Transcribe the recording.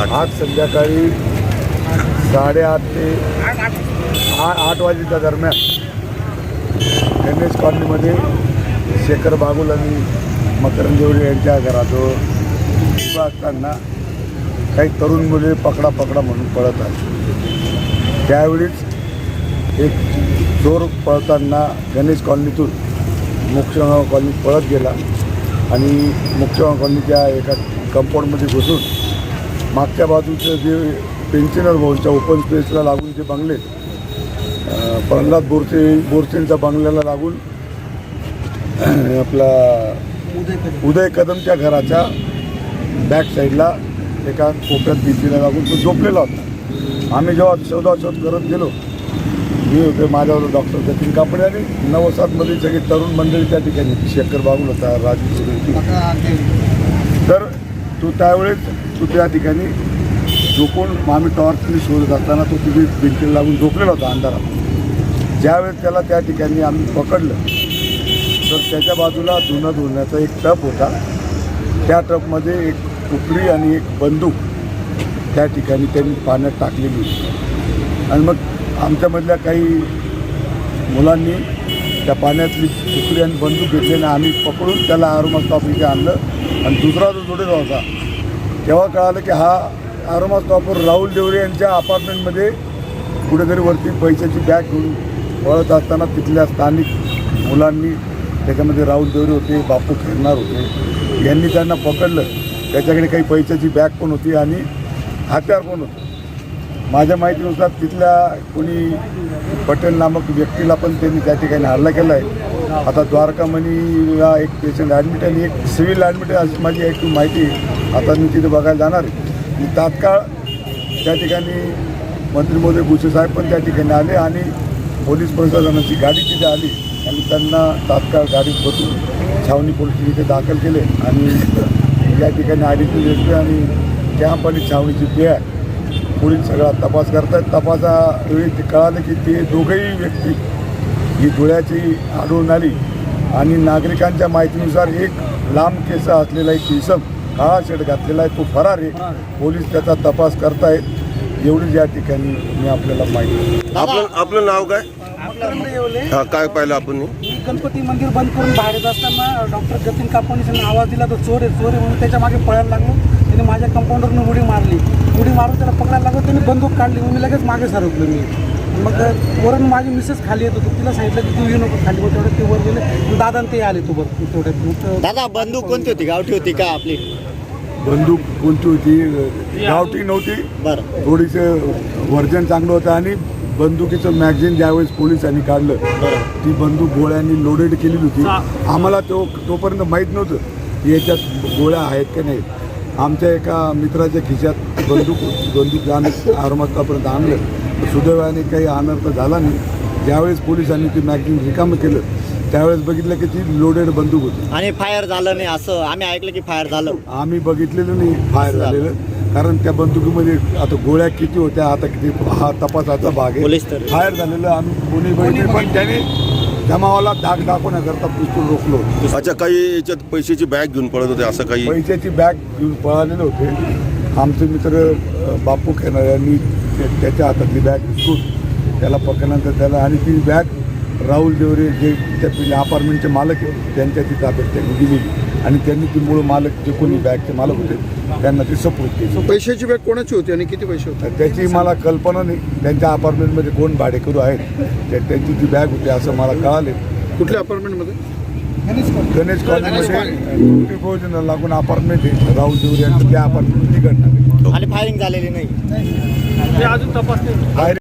आज संध्याकाळी 8:30 ते 8 वाजेच्या दरम्यान गणेश कॉलनीमध्ये शेखर बागुल आणि मकरंद देवरे यांच्या घराजवळ उभा असताना काही तरुण मुले पकडा म्हणून पळत आले। त्यावेळीच एक चोर पळताना गणेश कॉलनीतून मुख्यगाव कॉलनीत पळत गेला आणि मुख्यगाव कॉलनीच्या एका कंपाऊंडमध्ये घुसून मागच्या बाजूचं जे पेन्शनर भवनच्या ओपन स्पेसला लागून जे बंगले प्रल्हाद बोरसेंच्या बंगल्याला लागून आपला उदय कदमच्या घराच्या बॅक साईडला एका कोपऱ्यात भीतीला लागून तो झोपलेला होता। आम्ही जेव्हा शोध करत गेलो, मी होते, माझ्यावर डॉक्टर जतीन कापडे आणि 9-7 सगळी तरुण मंडळी त्या ठिकाणी, शेखर बागुल होता, राजू सुरेश, तर तू त्या ठिकाणी झोपून आम्ही टॉर्चने शोधत असताना तो तिथे भिंतीला लागून झोपलेला होता अंधारात। ज्यावेळेस त्याला त्या ठिकाणी आम्ही पकडलं तर त्याच्या बाजूला धुणं धुण्याचा एक टप होता। त्या टपमध्ये एक टुकडी आणि एक बंदूक त्या ठिकाणी त्यांनी पाण्यात टाकलेली होती आणि मग आमच्यामधल्या काही मुलांनी त्या पाण्यातली टुकडी आणि बंदूक घेतली आणि आम्ही पकडून त्याला आरोमा स्टॉप इथे आणलं आणि दुसरा जो जोडीला होता तेव्हा कळालं की हा आरोमा स्टॉपवर राहुल देवरे यांच्या अपार्टमेंटमध्ये कुठेतरी वरती पैशाची बॅग घेऊन पळत असताना तिथल्या स्थानिक मुलांनी, त्याच्यामध्ये राहुल देवरे होते, बापू खेरणार होते, यांनी त्यांना पकडलं। त्याच्याकडे काही पैशाची बॅग पण होती आणि हत्यार पण होतं। माझ्या माहितीनुसार तिथल्या कोणी पटेल नामक व्यक्तीला पण त्यांनी त्या ठिकाणी हल्ला केला आहे। आता द्वारकामणीला एक पेशंट ॲडमिट आणि एक सिव्हिल ॲडमिट आहे अशी माझी एक माहिती आहे। आता मी तिथे बघायला जाणार आहे। मी तात्काळ त्या ठिकाणी मंत्री महोदय भुसे साहेब पण त्या ठिकाणी आले आणि पोलीस प्रशासनाची गाडी तिथे आली आणि त्यांना तात्काळ गाडीत बसून छावणी पोलीस इथे दाखल केले आणि या ठिकाणी ॲडिशनल एस पी आणि कॅम्प आणि छावणीची पी आहे पोलीस सगळा तपास करत आहेत। तपासावेळी ते कळालं की ते दोघंही व्यक्ती ही धुळ्याची आढळून आली आणि नागरिकांच्या माहितीनुसार एक लांब केस असलेला एक इसम, काळा शर्ट घातलेला आहे, तो फरार आहे। पोलीस त्याचा तपास करतायत। एवढीच या ठिकाणी मी आपल्याला माहिती। आपलं नाव काय? हा, काय पाहिलं आपण? गणपती मंदिर बंद करून बाहेर येत असताना डॉक्टर जतीन कापडे आवाज दिला, तो चोर आहे म्हणून त्याच्या मागे पळायला लागलो। त्याने माझ्या कंपाऊंडरनं उडी मारून त्याला पकडायला लागलो। त्यांनी बंदूक काढली, मी लगेच मागे सरकलो। मी मग वरून माझी मिसेस खाली येत होती, तिला सांगितलं की तू येऊ नको खाली। मग तेवढं ते वर गेले, दादा ते आले तो बरं तेवढ्यात। दादा, बंदूक कोणती होती? गावठी होती का आपली? बंदूक कोणती होती? गावठी नव्हती, बरं, थोडीसं वर्जन चांगलं होतं आणि बंदुकीचं मॅगझिन ज्यावेळेस पोलिसांनी काढलं ती बंदूक गोळ्यांनी लोडेड केलेली होती। आम्हाला तोपर्यंत माहीत नव्हतं की याच्यात गोळ्या आहेत का नाही। आमच्या एका मित्राच्या खिशात बंदूक आरोमातापर्यंत आणलं, सुदैवाने काही अनर्थ झाला नाही। ज्यावेळेस पोलिसांनी ती मॅगझिन रिकामं केलं त्यावेळेस बघितलं की ती लोडेड बंदूक होती आणि फायर झालं नाही असं आम्ही ऐकलं की फायर झालं। आम्ही बघितलेलं नाही फायर झालेलं, कारण त्या बंदुकीमध्ये आता गोळ्या किती होत्या, आता किती, हा तपासाचा भाग आहे। फायर झालेलं आम्ही कोणी बघितलं, पण त्याने जमावाला दाग दाखवण्याकरता पिस्तूल रोखलो। अच्छा, काही याच्यात पैशाची बॅग घेऊन पळत होते असं काही? पैशाची बॅग घेऊन पळालेले होते। आमचे मित्र बापू खेरणार यांनी त्याच्या हातातली बॅग विसरून त्याला पकडल्यानंतर त्याला, आणि ती बॅग राहुल देवरे जे त्या अपार्टमेंटचे मालक आहेत त्यांच्या ती ताब्यात त्यांनी दिलेली आणि त्यांनी ती मूळ मालक जे कोणी बॅगचे मालक होते त्यांना ती सपोर्ट केली। पैशाची बॅग कोणाची होती आणि किती पैसे होते त्याची मला कल्पना नाही। त्यांच्या अपार्टमेंटमध्ये कोण भाडेकरू आहेत त्यांची ती बॅग होती असं मला कळाले। कुठल्या अपार्टमेंटमध्ये? गणेश कॉलनीमध्ये भोजन लागून अपार्टमेंट आहे राहुल देवरे यांचं, त्या अपार्टमेंटची घटना आणि फायरिंग झालेली नाही अजून तपास नाही।